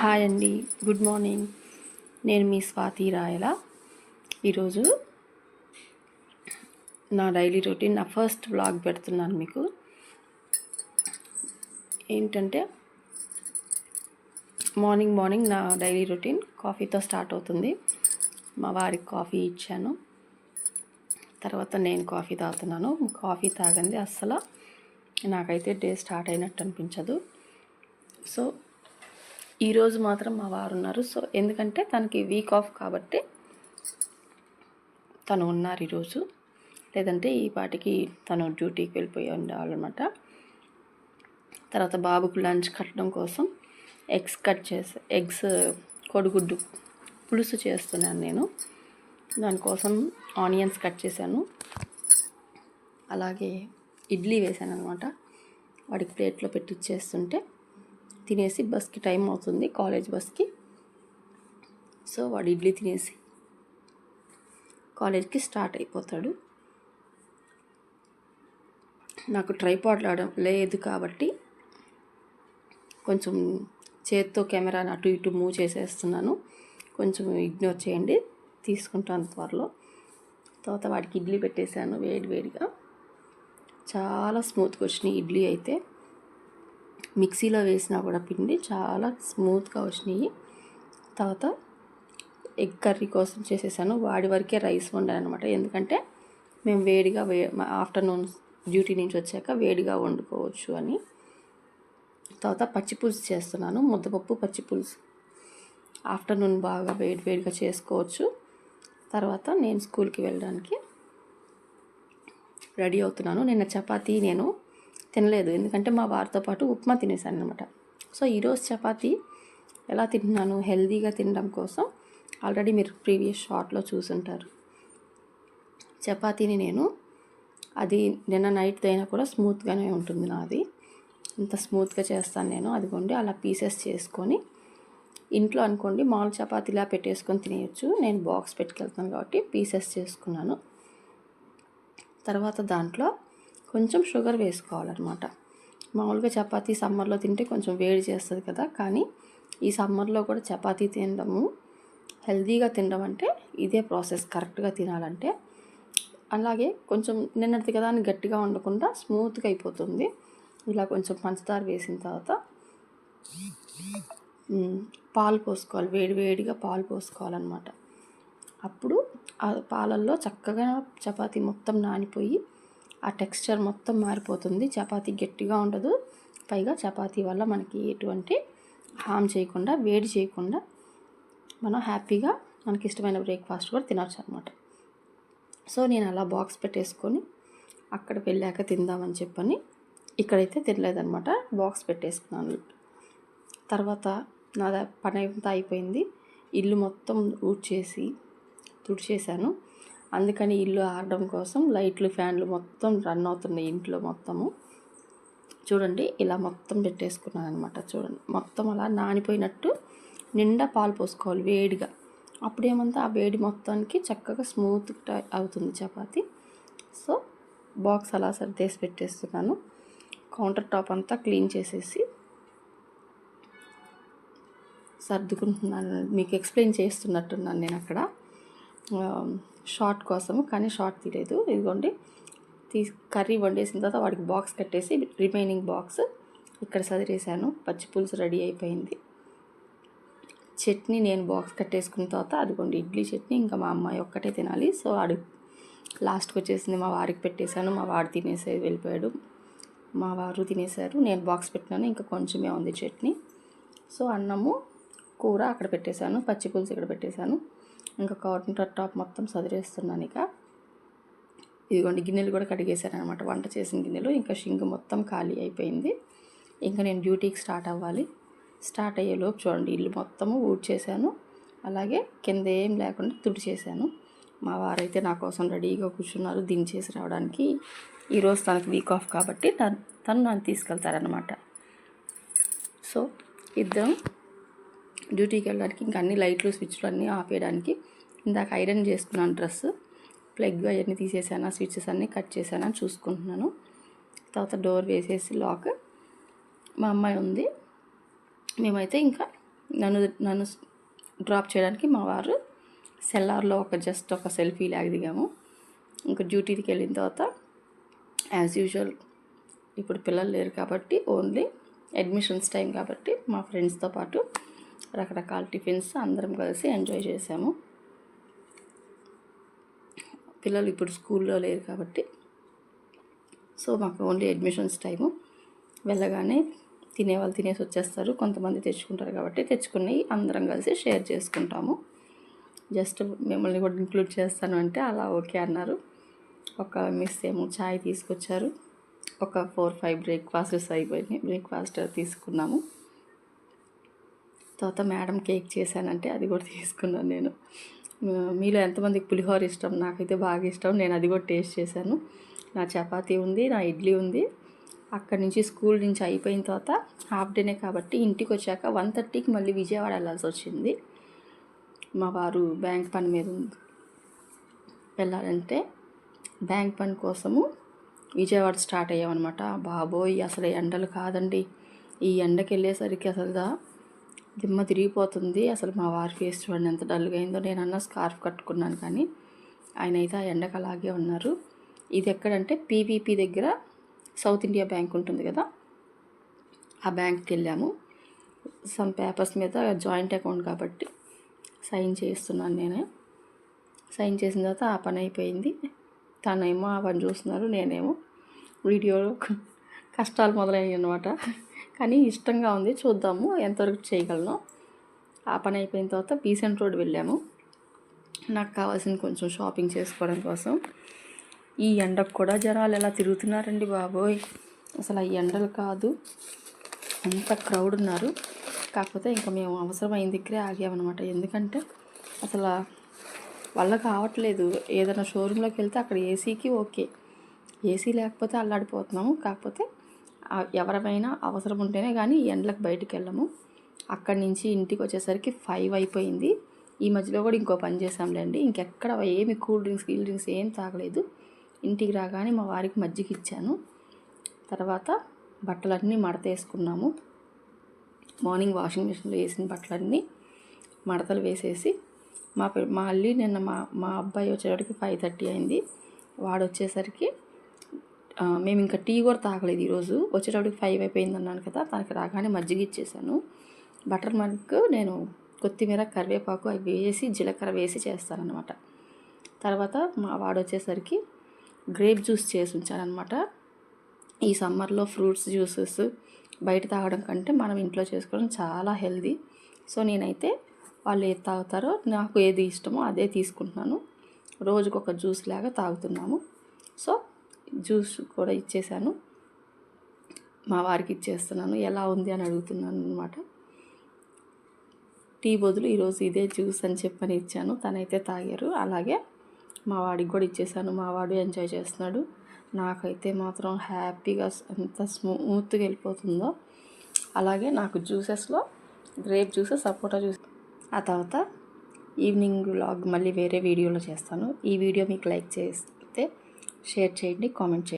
Hi అండి, good morning. నేను మీ స్వాతి రాయల. ఈరోజు నా డైలీ రొటీన్, నా ఫస్ట్ వ్లాగ్ పెడుతున్నాను మీకు. ఏంటంటే మార్నింగ్ నా డైలీ రొటీన్ కాఫీతో స్టార్ట్ అవుతుంది. మా వారికి కాఫీ ఇచ్చాను, తర్వాత నేను కాఫీ తాగుతున్నాను. కాఫీ తాగండి అస్సలు నాకైతే డే స్టార్ట్ అయినట్టు అనిపించదు. సో ఈరోజు మాత్రం మా వారు ఉన్నారు. సో ఎందుకంటే తనకి వీక్ ఆఫ్ కాబట్టి తను ఉన్నారు ఈరోజు. లేదంటే ఈ పాటికి తను డ్యూటీకి వెళ్ళిపోయి ఉండేవాళ్ళనమాట. తర్వాత బాబుకు లంచ్ కట్టడం కోసం ఎగ్స్ కోడిగుడ్డు పులుసు చేస్తున్నాను నేను. దానికోసం ఆనియన్స్ కట్ చేశాను, అలాగే ఇడ్లీ వేసాను అనమాట. వాడికి ప్లేట్లో పెట్టి ఇచ్చేస్తుంటే తినేసి బస్కి టైం అవుతుంది, కాలేజ్ బస్కి. సో వాడు ఇడ్లీ తినేసి కాలేజ్కి స్టార్ట్ అయిపోతాడు. నాకు ట్రైపాడ్ లేదు కాబట్టి కొంచెం చేత్తో కెమెరాని అటు ఇటు మూవ్ చేసేస్తున్నాను. కొంచెం ఇగ్నోర్ చేయండి, తీసుకుంటాను త్వరలో. తర్వాత వాడికి ఇడ్లీ పెట్టేశాను వేడిగా. చాలా స్మూత్గా వచ్చినాయి ఇడ్లీ అయితే. మిక్సీలో వేసినా కూడా పిండి చాలా స్మూత్గా వచ్చినాయి. తర్వాత ఎగ్ కర్రీ కోసం చేసేసాను. వాడి వరకే రైస్ వండాను అనమాట. ఎందుకంటే మేము వేడిగా ఆఫ్టర్నూన్ డ్యూటీ నుంచి వచ్చాక వేడిగా వండుకోవచ్చు అని. తర్వాత పచ్చిపులుసు చేస్తున్నాను, ముద్దపప్పు పచ్చిపులుసు. ఆఫ్టర్నూన్ బాగా వేడిగా చేసుకోవచ్చు. తర్వాత నేను స్కూల్కి వెళ్ళడానికి రెడీ అవుతున్నాను. నిన్న చపాతీ నేను తినలేదు, ఎందుకంటే మా వారితో పాటు ఉప్మా తినేసాను అనమాట. సో ఈరోజు చపాతీ ఎలా తింటున్నాను, హెల్తీగా తినడం కోసం ఆల్రెడీ మీరు ప్రీవియస్ షార్ట్లో చూసుంటారు. చపాతీని నేను అది నిన్న నైట్ అయినా కూడా స్మూత్గానే ఉంటుంది నాది. ఇంత స్మూత్గా చేస్తాను నేను. అదిగోండి అలా పీసెస్ చేసుకొని, ఇంట్లో అనుకోండి మామూలు చపాతీలా పెట్టేసుకొని తినేయచ్చు. నేను బాక్స్ పెట్టుకెళ్తాను కాబట్టి పీసెస్ చేసుకున్నాను. తర్వాత దాంట్లో కొంచెం షుగర్ వేసుకోవాలన్నమాట. మామూలుగా చపాతీ సమ్మర్లో తింటే కొంచెం వేడి చేస్తుంది కదా, కానీ ఈ సమ్మర్లో కూడా చపాతీ తినడము, హెల్తీగా తినడం అంటే ఇదే ప్రాసెస్. కరెక్ట్గా తినాలంటే అలాగే కొంచెం నిన్నటిది కదా అని గట్టిగా ఉండకుండా స్మూత్గా అయిపోతుంది. ఇలా కొంచెం పంచదార వేసిన తర్వాత పాలు పోసుకోవాలి, వేడిగా పాలు పోసుకోవాలన్నమాట. అప్పుడు ఆ పాలల్లో చక్కగా చపాతీ మొత్తం నానిపోయి ఆ టెక్స్చర్ మొత్తం మారిపోతుంది. చపాతీ గట్టిగా ఉండదు. పైగా చపాతీ వల్ల మనకి ఎటువంటి హామ్ చేయకుండా, వేడి చేయకుండా మనం హ్యాపీగా మనకి ఇష్టమైన బ్రేక్ఫాస్ట్ కూడా తినవచ్చు అనమాట. సో నేను అలా బాక్స్ పెట్టేసుకొని అక్కడికి వెళ్ళాక తిందామని చెప్పని ఇక్కడైతే తినలేదనమాట, బాక్స్ పెట్టేసుకున్నాను. తర్వాత నా పని అంతా అయిపోయింది. ఇల్లు మొత్తం తుడిచేసాను. అందుకని ఇల్లు ఆరడం కోసం లైట్లు ఫ్యాన్లు మొత్తం రన్ అవుతున్నాయి ఇంట్లో మొత్తము. చూడండి ఇలా మొత్తం పెట్టేసుకున్నాను అనమాట. చూడండి మొత్తం అలా నానిపోయినట్టు నిండా పాలు పోసుకోవాలి వేడిగా. అప్పుడేమంతా ఆ వేడి మొత్తానికి చక్కగా స్మూత్గా అవుతుంది చపాతీ. సో బాక్స్ అలా సర్దేసి పెట్టేస్తున్నాను. కౌంటర్ టాప్ అంతా క్లీన్ చేసేసి సర్దుకుంటున్నాను. మీకు ఎక్స్ప్లెయిన్ చేస్తున్నట్టున్నాను నేను అక్కడ షార్ట్ కోసము, కానీ షార్ట్ తీయలేదు. ఇదిగోండి కర్రీ వండేసిన తర్వాత వాడికి బాక్స్ కట్టేసి రిమైనింగ్ బాక్స్ ఇక్కడ సదిరేసాను. పచ్చి పులుసు రెడీ అయిపోయింది. చట్నీ నేను బాక్స్ కట్టేసుకున్న తర్వాత అదిగోండి ఇడ్లీ చట్నీ ఇంకా మా అమ్మాయి ఒక్కటే తినాలి. సో లాస్ట్కి వచ్చేసింది, మా వారికి పెట్టేశాను. మా వాడు తినేసి వెళ్ళిపోయాడు, మా వారు తినేశారు. నేను బాక్స్ పెట్టినాను, ఇంకా కొంచెమే ఉంది చట్నీ. సో అన్నము కూర అక్కడ పెట్టేశాను, పచ్చి పులుసు ఇక్కడ పెట్టేశాను. ఇంకా కౌంటర్ టాప్ మొత్తం సదిరేస్తున్నాను. ఇక ఇదిగోండి గిన్నెలు కూడా కడిగేశాను అనమాట, వంట చేసిన గిన్నెలు. ఇంకా షింక్ మొత్తం ఖాళీ అయిపోయింది. ఇంకా నేను డ్యూటీకి స్టార్ట్ అవ్వాలి. స్టార్ట్ అయ్యేలోపు చూడండి ఇల్లు మొత్తము ఊడ్చేసాను, అలాగే కింద ఏం లేకుండా తుడిచేసాను. మా వారైతే నా కోసం రెడీగా కూర్చున్నారు దించేసి రావడానికి. ఈరోజు తనకు వీక్ ఆఫ్ కాబట్టి తను నన్ను తీసుకెళ్తారనమాట. సో ఇద్దరం డ్యూటీకి వెళ్ళడానికి ఇంకా అన్ని లైట్లు స్విచ్లు అన్నీ ఆపేయడానికి ఇందాక ఐరన్ చేసుకున్నాను డ్రెస్, ప్లగ్ అవన్నీ తీసేసాను, స్విచ్చెస్ అన్నీ కట్ చేశాను అని చూసుకుంటున్నాను. తర్వాత డోర్ వేసేసి లాక్. మా అమ్మాయి ఉంది, మేమైతే ఇంకా నన్ను డ్రాప్ చేయడానికి మా వారు సెల్లార్లో జస్ట్ ఒక సెల్ఫీ లాగా దిగాము. ఇంకా డ్యూటీకి వెళ్ళిన తర్వాత యాజ్ యూజువల్ ఇప్పుడు పిల్లలు లేరు కాబట్టి ఓన్లీ అడ్మిషన్స్ టైం కాబట్టి మా ఫ్రెండ్స్తో పాటు రకరకాల టిఫిన్స్ అందరం కలిసి ఎంజాయ్ చేసాము. పిల్లలు ఇప్పుడు స్కూల్లో లేరు కాబట్టి సో మాకు ఓన్లీ అడ్మిషన్స్ టైము. వెళ్ళగానే తినేవాళ్ళు తినేసి వచ్చేస్తారు, కొంతమంది తెచ్చుకుంటారు కాబట్టి తెచ్చుకుని అందరం కలిసి షేర్ చేసుకుంటాము. జస్ట్ మిమ్మల్ని కూడా ఇంక్లూడ్ చేస్తాను అంటే అలా ఓకే అన్నారు. ఒక మిస్ ఏమో ఛాయ్ తీసుకొచ్చారు, ఒక 4-5 బ్రేక్ఫాస్ట్స్ అయిపోయినాయి. బ్రేక్ఫాస్ట్ తీసుకున్నాము. తర్వాత మేడం కేక్ చేశానంటే అది కూడా తీసుకున్నాను నేను. మీలో ఎంతమందికి పులిహోర ఇష్టం? నాకైతే బాగా ఇష్టం. నేను అది కూడా టేస్ట్ చేశాను. నా చపాతీ ఉంది, నా ఇడ్లీ ఉంది. అక్కడి నుంచి స్కూల్ నుంచి అయిపోయిన తర్వాత హాఫ్ డేనే కాబట్టి ఇంటికి వచ్చాక 1:30కి మళ్ళీ విజయవాడ వెళ్ళాల్సి వచ్చింది. మా వారు బ్యాంక్ పని మీద వెళ్ళాలంటే బ్యాంక్ పని కోసము విజయవాడ స్టార్ట్ అయ్యామన్నమాట. బాబోయ్ అసలు ఎండలు కాదండి, ఈ ఎండకి వెళ్ళేసరికి అసలు దిమ్మ తిరిగిపోతుంది. అసలు మా వారి ఫేస్ చూడండి ఎంత డల్గా అయిందో. నేనన్నా స్కార్ఫ్ కట్టుకున్నాను కానీ ఆయన అయితే ఆ ఎండకు అలాగే ఉన్నారు. ఇది ఎక్కడంటే పీవీపీ దగ్గర సౌత్ ఇండియా బ్యాంక్ ఉంటుంది కదా, ఆ బ్యాంక్కి వెళ్ళాము. సమ్ పేపర్స్ మీద జాయింట్ అకౌంట్ కాబట్టి సైన్ చేస్తున్నాను నేనే. సైన్ చేసిన తర్వాత ఆ పని అయిపోయింది. తనేమో ఆ పని చూస్తున్నారు, నేనేమో వీడియోలో కష్టాలు మొదలయ్యాయి అన్నమాట. కానీ ఇష్టంగా ఉంది, చూద్దాము ఎంతవరకు చేయగలను. ఆ పని అయిపోయిన తర్వాత బీసెంట్ రోడ్ వెళ్ళాము నాకు కావాల్సిన కొంచెం షాపింగ్ చేసుకోవడం కోసం. ఈ ఎండకు కూడా జనాలు ఎలా తిరుగుతున్నారండి బాబోయ్, అసలు ఆ ఎండలు కాదు, అంత క్రౌడ్ ఉన్నారు. కాకపోతే ఇంకా మేము అవసరమైన దగ్గరే ఆగామన్నమాట. ఎందుకంటే అసలు వల్ల కావట్లేదు. ఏదైనా షోరూంలోకి వెళ్తే అక్కడ ఏసీకి ఓకే, ఏసీ లేకపోతే అల్లాడిపోతున్నాము. కాకపోతే ఎవరైనా అవసరం ఉంటేనే కానీ ఎండలకు బయటికి వెళ్ళము. అక్కడి నుంచి ఇంటికి వచ్చేసరికి 5 అయిపోయింది. ఈ మధ్యలో కూడా ఇంకో పని చేసాంలేండి, ఇంకెక్కడ ఏమి కూల్ డ్రింక్స్ ఏం తాగలేదు. ఇంటికి రాగానే మా వారికి మజ్జిగ ఇచ్చాను. తర్వాత బట్టలన్నీ మడతేసుకున్నాము. మార్నింగ్ వాషింగ్ మిషన్లో వేసిన బట్టలన్నీ మడతలు వేసేసి మళ్ళీ నిన్న మా అబ్బాయి వచ్చేటప్పటికి 5:30 అయింది. వాడు వచ్చేసరికి మేము ఇంకా టీ కూడా తాగలేదు ఈరోజు. వచ్చేటప్పటికి 5 అయిపోయింది అన్నాను కదా, తనకి రాగానే మజ్జిగ ఇచ్చేసాను. బటర్ మిల్క్ నేను కొత్తిమీర కరివేపాకు అవి వేసి జీలకర్ర వేసి చేస్తానన్నమాట. తర్వాత మా వాడు వచ్చేసరికి గ్రేప్ జ్యూస్ చేసి ఉంచానమాట. ఈ సమ్మర్లో ఫ్రూట్స్ జ్యూసెస్ బయట తాగడం కంటే మనం ఇంట్లో చేసుకోవడం చాలా హెల్దీ. సో నేనైతే వాళ్ళు ఏది తాగుతారో నాకు ఏది ఇష్టమో అదే తీసుకుంటున్నాను. రోజుకొక జ్యూస్ లాగా తాగుతున్నాము. సో జ్యూస్ కూడా ఇచ్చేసాను, మా వారికి ఇచ్చేస్తున్నాను. ఎలా ఉంది అని అడుగుతున్నాను అనమాట. టీ బదులు ఈరోజు ఇదే జ్యూస్ అని చెప్పని ఇచ్చాను, తనైతే తాగారు. అలాగే మా వాడికి కూడా ఇచ్చేసాను, మా వాడు ఎంజాయ్ చేస్తున్నాడు. నాకైతే మాత్రం హ్యాపీగా ఎంత స్మూత్గా వెళ్ళిపోతుందో. అలాగే నాకు జ్యూసెస్లో గ్రేప్ జ్యూస్, సపోటా జ్యూస్. ఆ తర్వాత ఈవినింగ్ వ్లాగ్ మళ్ళీ వేరే వీడియోలో చేస్తాను. ఈ వీడియో మీకు లైక్ చేస్తే షేర్ చేయండి, కామెంట్ చేయండి.